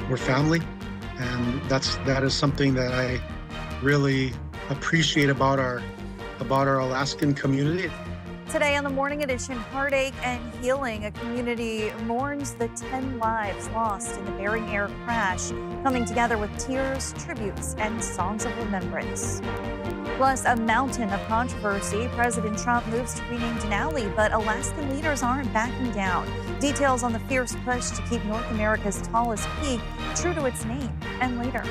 we're family, and that is something that I really appreciate about our Alaskan community. Today on the Morning Edition, heartache and healing. A community mourns the 10 lives lost in the Bering Air crash, coming together with tears, tributes, and songs of remembrance. Plus, a mountain of controversy. President Trump moves to rename Denali, but Alaskan leaders aren't backing down. Details on the fierce push to keep North America's tallest peak true to its name. And later.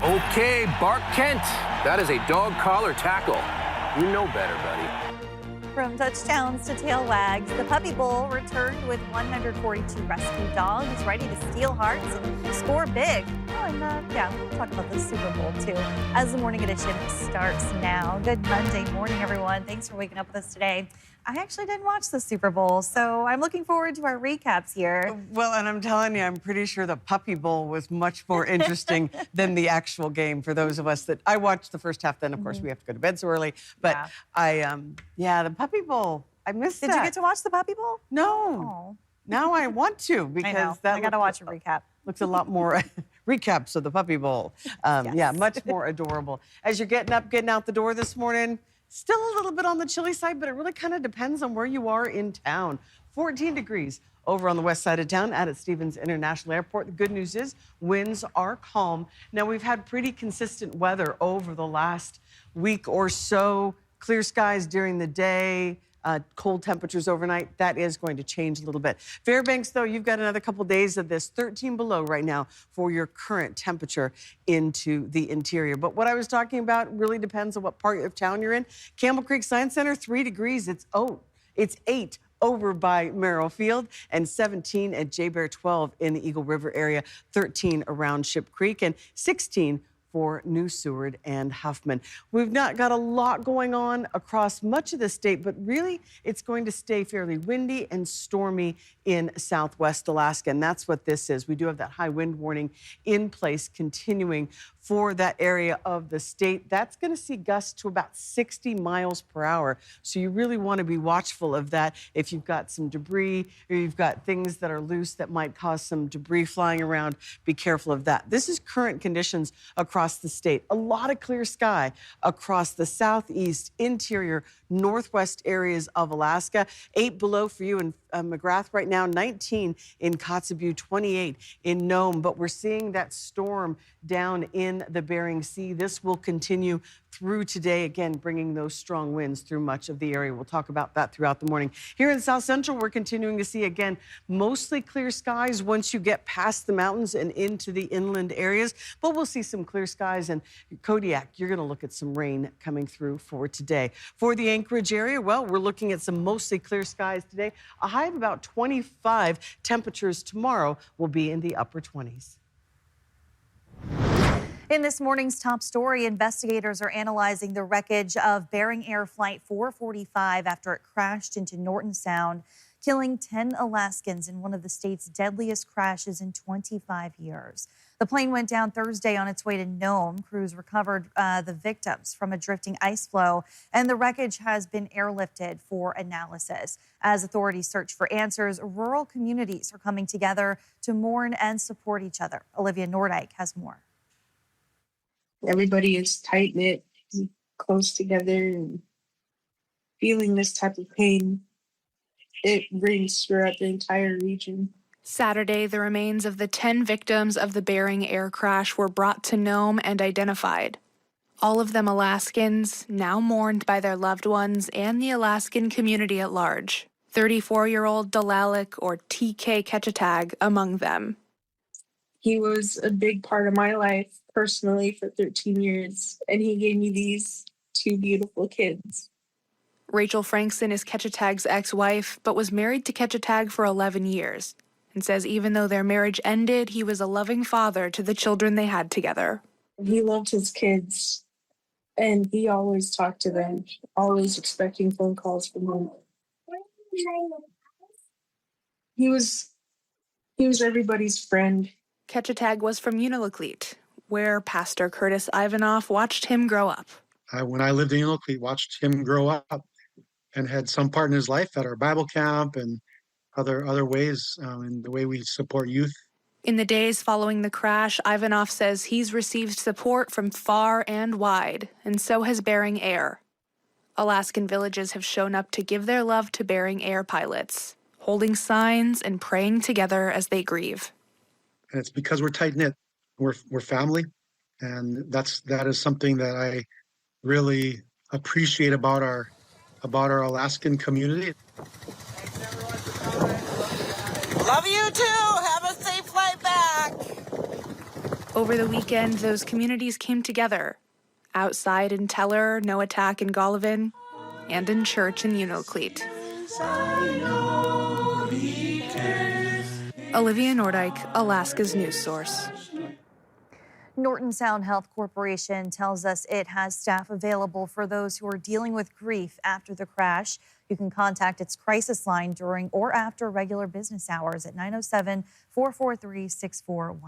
Okay, Bart Kent. That is a dog collar tackle. You know better, buddy. From touchdowns to tail wags, the Puppy Bowl returned with 142 rescue dogs ready to steal hearts and score big. Oh, and we'll talk about the Super Bowl too as the Morning Edition starts now. Good Monday morning, everyone. Thanks for waking up with us today. I actually didn't watch the Super Bowl, so I'm looking forward to our recaps here. Well, and I'm telling you, I'm pretty sure the Puppy Bowl was much more interesting than the actual game for those of us that I watched the first half. Then, of course, we have to go to bed so early. But the Puppy Bowl, I missed that. Did you get to watch the Puppy Bowl? No. Oh. Now I want to because I got to watch a recap. Looks a lot more recaps of the Puppy Bowl. Yes. Yeah, much more adorable. As you're getting out the door this morning, still a little bit on the chilly side, but it really kind of depends on where you are in town. 14 degrees over on the west side of town out at Stevens International Airport. The good news is winds are calm. Now, we've had pretty consistent weather over the last week or so. Clear skies during the day. Cold temperatures overnight. That is going to change a little bit. Fairbanks, though, you've got another couple days of this. 13 below right now for your current temperature into the interior. But what I was talking about really depends on what part of town you're in. Camel Creek Science Center, 3 degrees. It's 8 over by Merrill Field, and 17 at Jay Bear, 12 in the Eagle River area, 13 around Ship Creek, and 16 for New Seward and Huffman. We've not got a lot going on across much of the state, but really it's going to stay fairly windy and stormy in southwest Alaska, and that's what this is. We do have that high wind warning in place continuing for that area of the state. That's going to see gusts to about 60 miles per hour. So you really want to be watchful of that. If you've got some debris or you've got things that are loose that might cause some debris flying around, be careful of that. This is current conditions across the state. A lot of clear sky across the southeast, interior, northwest areas of Alaska. 8 below for you in McGrath right now, 19 in Kotzebue, 28 in Nome. But we're seeing that storm down in the Bering Sea. This will continue through today, again, bringing those strong winds through much of the area. We'll talk about that throughout the morning. Here in South Central, we're continuing to see, again, mostly clear skies once you get past the mountains and into the inland areas. But we'll see some clear skies. And Kodiak, you're going to look at some rain coming through for today. For the Anchorage area, well, we're looking at some mostly clear skies today. A high of about 25. Temperatures tomorrow will be in the upper 20s. In this morning's top story, investigators are analyzing the wreckage of Bering Air Flight 445 after it crashed into Norton Sound, killing 10 Alaskans in one of the state's deadliest crashes in 25 years. The plane went down Thursday on its way to Nome. Crews recovered the victims from a drifting ice floe, and the wreckage has been airlifted for analysis. As authorities search for answers, rural communities are coming together to mourn and support each other. Olivia Nordyke has more. Everybody is tight-knit, close together, and feeling this type of pain, it rings throughout the entire region. Saturday, the remains of the 10 victims of the Bering Air crash were brought to Nome and identified. All of them Alaskans, now mourned by their loved ones and the Alaskan community at large. 34-year-old Dalalik, or TK Ketchatag, among them. He was a big part of my life personally for 13 years, and he gave me these 2 beautiful kids. Rachel Frankson is Ketchatag's ex-wife, but was married to Ketchatag for 11 years, and says even though their marriage ended, he was a loving father to the children they had together. He loved his kids, and he always talked to them, always expecting phone calls from them. He was everybody's friend. Ketchatag was from Unalakleet, where Pastor Curtis Ivanoff watched him grow up. When I lived in Unalakleet, watched him grow up and had some part in his life at our Bible camp and other ways in the way we support youth. In the days following the crash, Ivanov says he's received support from far and wide, and so has Bering Air. Alaskan villages have shown up to give their love to Bering Air pilots, holding signs and praying together as they grieve. And it's because we're tight-knit. We're family, and that is something that I really appreciate about our Alaskan community. Love you too. Have a safe flight back. Over the weekend, those communities came together, outside in Teller, No Attack in Golovin, and in church in Unalakleet. Olivia Nordyke, Alaska's news source. Norton Sound Health Corporation tells us it has staff available for those who are dealing with grief after the crash. You can contact its crisis line during or after regular business hours at 907-443-6411.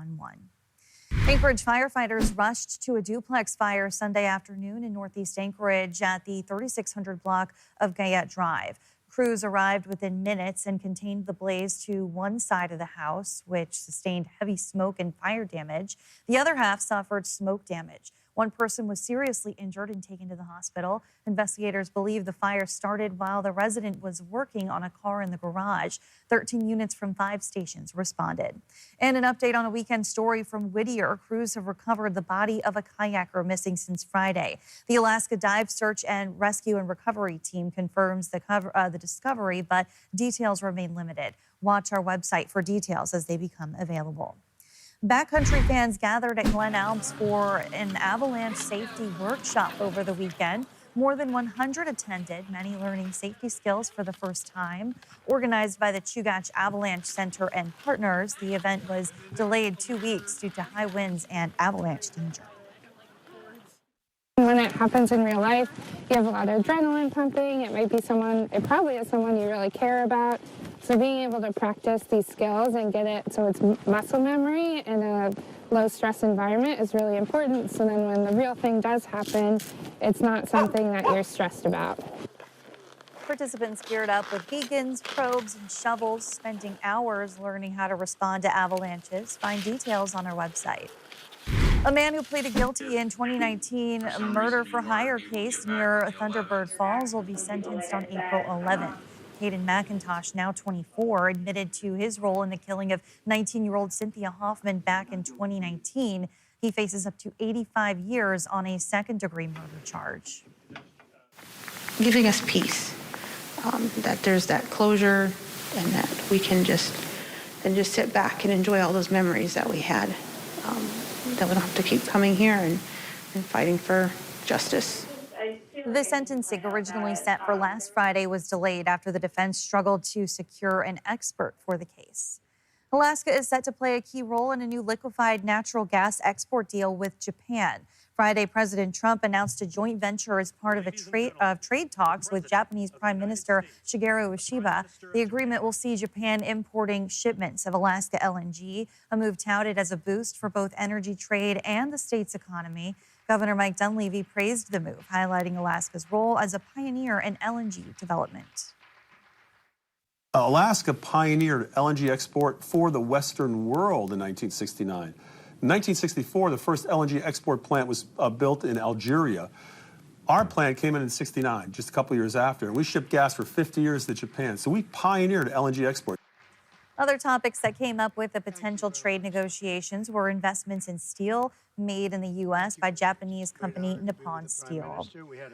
Anchorage firefighters rushed to a duplex fire Sunday afternoon in northeast Anchorage at the 3600 block of Guyette Drive. Crews arrived within minutes and contained the blaze to one side of the house, which sustained heavy smoke and fire damage. The other half suffered smoke damage. One person was seriously injured and taken to the hospital. Investigators believe the fire started while the resident was working on a car in the garage. 13 units from 5 stations responded. And an update on a weekend story from Whittier. Crews have recovered the body of a kayaker missing since Friday. The Alaska Dive Search and Rescue and Recovery Team confirms the discovery, but details remain limited. Watch our website for details as they become available. Backcountry fans gathered at Glen Alps for an avalanche safety workshop over the weekend. More than 100 attended, many learning safety skills for the first time. Organized by the Chugach Avalanche Center and partners, the event was delayed 2 weeks due to high winds and avalanche danger. When it happens in real life, you have a lot of adrenaline pumping. It probably is someone you really care about. So being able to practice these skills and get it so it's muscle memory in a low-stress environment is really important. So then when the real thing does happen, it's not something that you're stressed about. Participants geared up with beacons, probes, and shovels, spending hours learning how to respond to avalanches. Find details on our website. A man who pleaded guilty in 2019 murder for hire case near Thunderbird Falls will be sentenced on April 11th. Hayden McIntosh, now 24, admitted to his role in the killing of 19-year-old Cynthia Hoffman back in 2019. He faces up to 85 years on a second-degree murder charge. Giving us peace, that there's that closure and that we can just sit back and enjoy all those memories that we had. That we don't have to keep coming here and fighting for justice. The sentencing, originally set for last Friday, was delayed after the defense struggled to secure an expert for the case. Alaska is set to play a key role in a new liquefied natural gas export deal with Japan. Friday, President Trump announced a joint venture as part of trade talks with Japanese Prime Minister Shigeru Ishiba. The agreement will see Japan importing shipments of Alaska LNG, a move touted as a boost for both energy trade and the state's economy. Governor Mike Dunleavy praised the move, highlighting Alaska's role as a pioneer in LNG development. Alaska pioneered LNG export for the Western world in 1969. In 1964, the first LNG export plant was built in Algeria. Our plant came in 69, just a couple years after, and we shipped gas for 50 years to Japan. So we pioneered LNG export. Other topics that came up with the potential trade negotiations were investments in steel made in the U.S. by Japanese company Nippon Steel.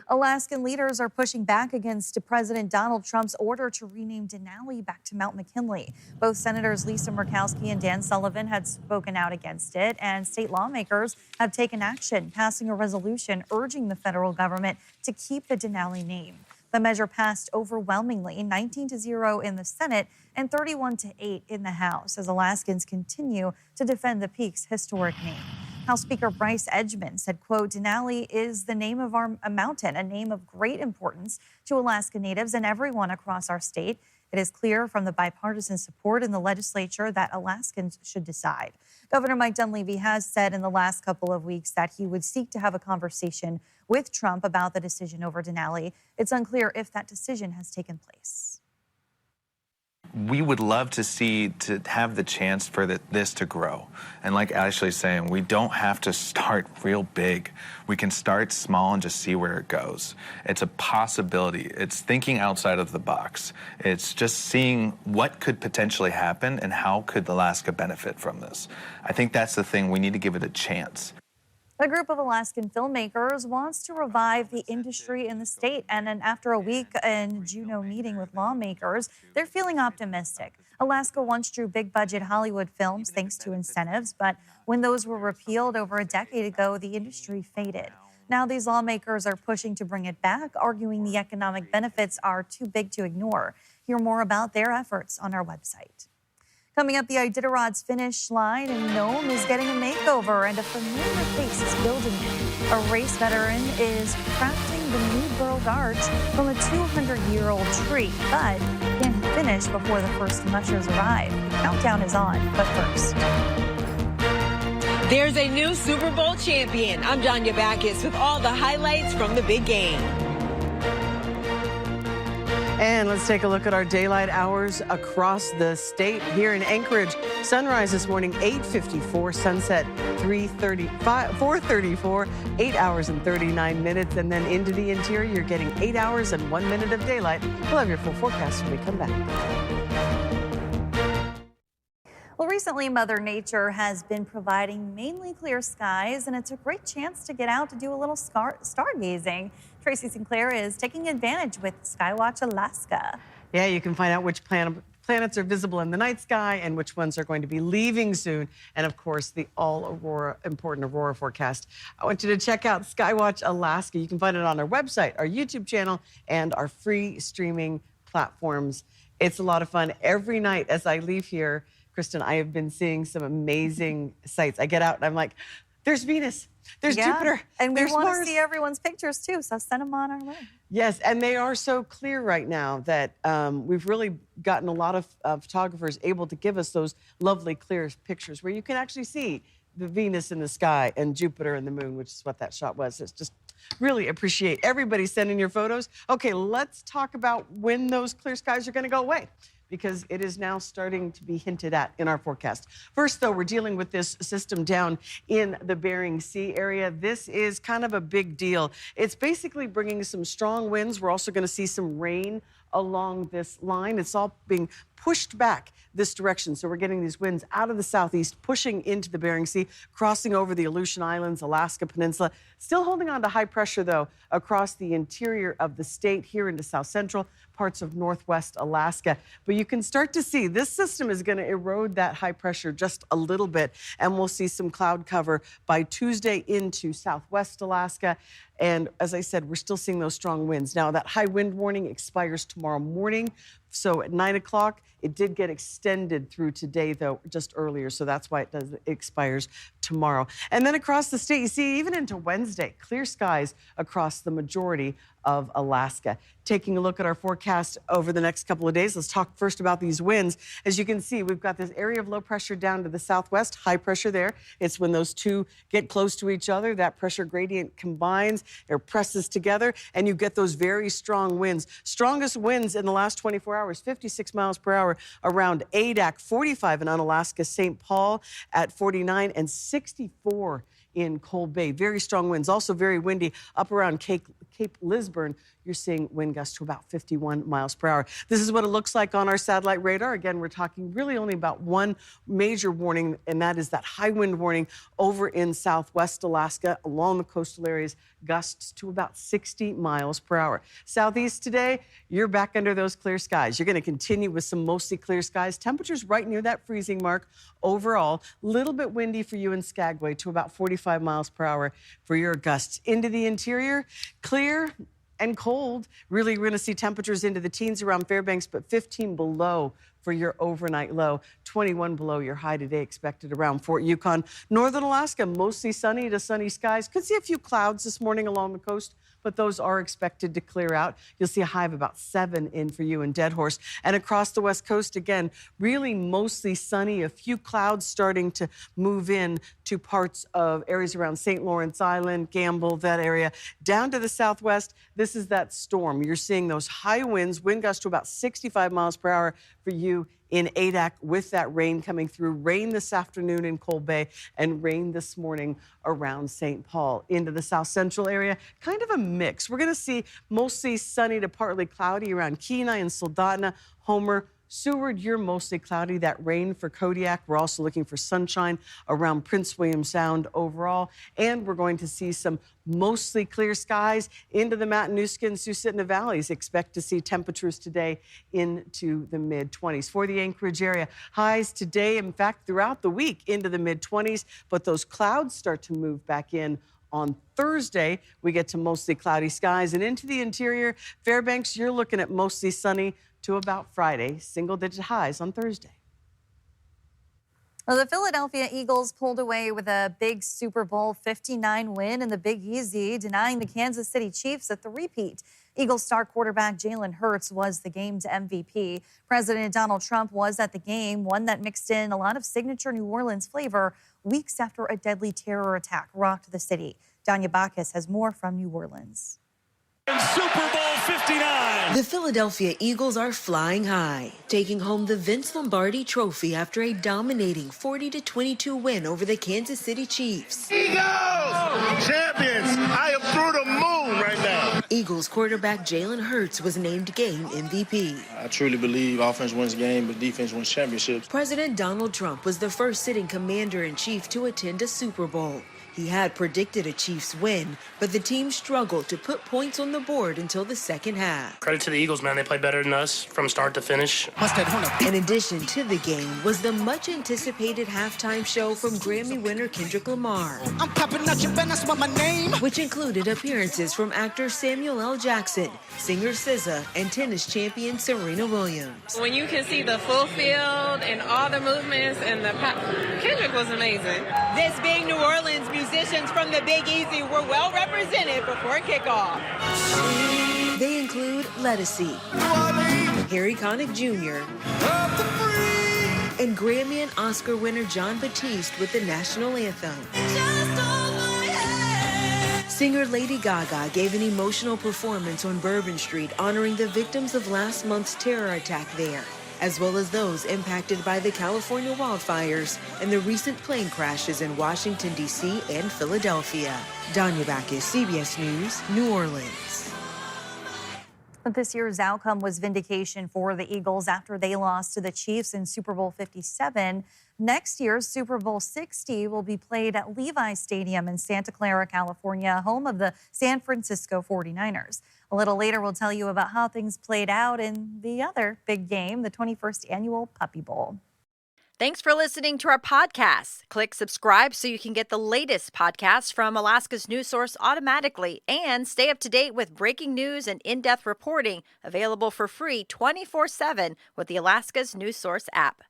Alaskan leaders are pushing back against President Donald Trump's order to rename Denali back to Mount McKinley. Both Senators Lisa Murkowski and Dan Sullivan had spoken out against it, and state lawmakers have taken action, passing a resolution urging the federal government to keep the Denali name. The measure passed overwhelmingly, 19-0 in the Senate and 31-8 in the House, as Alaskans continue to defend the peak's historic name. House Speaker Bryce Edgman said, quote, Denali is the name of a mountain, a name of great importance to Alaska Natives and everyone across our state. It is clear from the bipartisan support in the legislature that Alaskans should decide. Governor Mike Dunleavy has said in the last couple of weeks that he would seek to have a conversation with Trump about the decision over Denali. It's unclear if that decision has taken place. we would love to have the chance for this to grow. And like Ashley's saying, we don't have to start real big. We can start small and just see where it goes. It's a possibility. It's thinking outside of the box. It's just seeing what could potentially happen and how could Alaska benefit from this. I think that's the thing. We need to give it a chance. A group of Alaskan filmmakers wants to revive the industry in the state. And then after a week in Juneau meeting with lawmakers, they're feeling optimistic. Alaska once drew big-budget Hollywood films thanks to incentives, but when those were repealed over a decade ago, the industry faded. Now these lawmakers are pushing to bring it back, arguing the economic benefits are too big to ignore. Hear more about their efforts on our website. Coming up, the Iditarod's finish line in Nome is getting a makeover, and a familiar face is building it. A race veteran is crafting the new Girl Guards from a 200-year-old tree, but can't finish before the first mushers arrive. The countdown is on, but first. There's a new Super Bowl champion. I'm Janya Backus with all the highlights from the big game. And let's take a look at our daylight hours across the state. Here in Anchorage, sunrise this morning 8:54, sunset 4:34, 8 hours and 39 minutes. And then into the interior, you're getting 8 hours and 1 minute of daylight. We'll have your full forecast when we come back. Well, recently, Mother Nature has been providing mainly clear skies, and it's a great chance to get out to do a little stargazing. Tracy Sinclair is taking advantage with Skywatch Alaska. Yeah, you can find out which planets are visible in the night sky and which ones are going to be leaving soon. And of course, the important aurora forecast. I want you to check out Skywatch Alaska. You can find it on our website, our YouTube channel, and our free streaming platforms. It's a lot of fun. Every night as I leave here, Kristen, I have been seeing some amazing sights. I get out and I'm like, there's Venus, there's Jupiter, and there's we want Mars. to see everyone's pictures too, so send them on our way. Yes, and they are so clear right now that we've really gotten a lot of photographers able to give us those lovely clear pictures where you can actually see the Venus in the sky and Jupiter and the moon, which is what that shot was. It's just really appreciate everybody sending your photos. Okay, let's talk about when those clear skies are going to go away, because it is now starting to be hinted at in our forecast. First, though, we're dealing with this system down in the Bering Sea area. This is kind of a big deal. It's basically bringing some strong winds. We're also going to see some rain along this line. It's all being pushed back this direction. So we're getting these winds out of the southeast, pushing into the Bering Sea, crossing over the Aleutian Islands, Alaska Peninsula. Still holding on to high pressure, though, across the interior of the state, here into south central parts of northwest Alaska. But you can start to see this system is going to erode that high pressure just a little bit, and we'll see some cloud cover by Tuesday into southwest Alaska. And as I said, we're still seeing those strong winds. Now, that high wind warning expires tomorrow morning. So at 9 o'clock, it did get extended through today, though, just earlier. So that's why it expires tomorrow. And then across the state, you see, even into Wednesday, clear skies across the majority of Alaska. Taking a look at our forecast over the next couple of days, let's talk first about these winds. As you can see, we've got this area of low pressure down to the southwest, high pressure there. It's when those two get close to each other, that pressure gradient combines or presses together, and you get those very strong winds. Strongest winds in the last 24 hours, 56 miles per hour around Adak, 45 in Unalaska, St. Paul at 49, and 64 in Cold Bay. Very strong winds, also very windy up around Cape Lisburne. You're seeing wind gusts to about 51 miles per hour. This is what it looks like on our satellite radar. Again, we're talking really only about one major warning, and that is that high wind warning over in southwest Alaska along the coastal areas, gusts to about 60 miles per hour. Southeast today, you're back under those clear skies. You're going to continue with some mostly clear skies. Temperatures right near that freezing mark overall. Little bit windy for you in Skagway to about 45 miles per hour for your gusts. Into the interior, clear and cold. Really, we're going to see temperatures into the teens around Fairbanks, but 15 below for your overnight low. 21 below your high today expected around Fort Yukon. Northern Alaska, mostly sunny to sunny skies. Could see a few clouds this morning along the coast, but those are expected to clear out. You'll see a high of about 7 in for you in Deadhorse. And across the west coast, again, really mostly sunny. A few clouds starting to move in to parts of areas around St. Lawrence Island, Gamble, that area. Down to the southwest, this is that storm. You're seeing those high winds, wind gusts to about 65 miles per hour for you in Adak with that rain coming through. Rain this afternoon in Cold Bay and rain this morning around St. Paul. Into the south central area, kind of a mix. We're going to see mostly sunny to partly cloudy around Kenai and Soldotna, Homer, Seward, you're mostly cloudy. That rain for Kodiak. We're also looking for sunshine around Prince William Sound overall. And we're going to see some mostly clear skies into the Matanuska and Susitna valleys. Expect to see temperatures today into the mid-20s. For the Anchorage area, highs today, in fact, throughout the week into the mid-20s. But those clouds start to move back in. On Thursday, we get to mostly cloudy skies. And into the interior, Fairbanks, you're looking at mostly sunny to about Friday, single-digit highs on Thursday. Well, the Philadelphia Eagles pulled away with a big Super Bowl 59 win in the Big Easy, denying the Kansas City Chiefs a three-peat. Eagles star quarterback Jalen Hurts was the game's MVP. President Donald Trump was at the game, one that mixed in a lot of signature New Orleans flavor weeks after a deadly terror attack rocked the city. Danya Bacchus has more from New Orleans. Super Bowl 59. The Philadelphia Eagles are flying high, taking home the Vince Lombardi Trophy after a dominating 40-22 win over the Kansas City Chiefs. Eagles! Champions! I am through the moon right now. Eagles quarterback Jalen Hurts was named game MVP. I truly believe offense wins the game, but defense wins championships. President Donald Trump was the first sitting commander-in-chief to attend a Super Bowl. He had predicted a Chiefs win, but the team struggled to put points on the board until the second half. Credit to the Eagles, man. They played better than us from start to finish. In addition to the game was the much-anticipated halftime show from Grammy winner Kendrick Lamar, I'm popping out your band, that's what my name. which included appearances from actor Samuel L. Jackson, singer SZA, and tennis champion Serena Williams. When you can see the full field and all the movements and Kendrick was amazing. This being New Orleans, musicians from the Big Easy were well represented before kickoff. They include Lettucey, Harry Connick Jr., and Grammy and Oscar winner Jon Batiste with the national anthem. Singer Lady Gaga gave an emotional performance on Bourbon Street honoring the victims of last month's terror attack there, as well as those impacted by the California wildfires and the recent plane crashes in Washington, D.C. and Philadelphia. Danya Bacchus, CBS News, New Orleans. This year's outcome was vindication for the Eagles after they lost to the Chiefs in Super Bowl 57. Next year's Super Bowl 60 will be played at Levi's Stadium in Santa Clara, California, home of the San Francisco 49ers. A little later, we'll tell you about how things played out in the other big game, the 21st annual Puppy Bowl. Thanks for listening to our podcast. Click subscribe so you can get the latest podcasts from Alaska's news source automatically and stay up to date with breaking news and in-depth reporting available for free 24/7 with the Alaska's News Source app.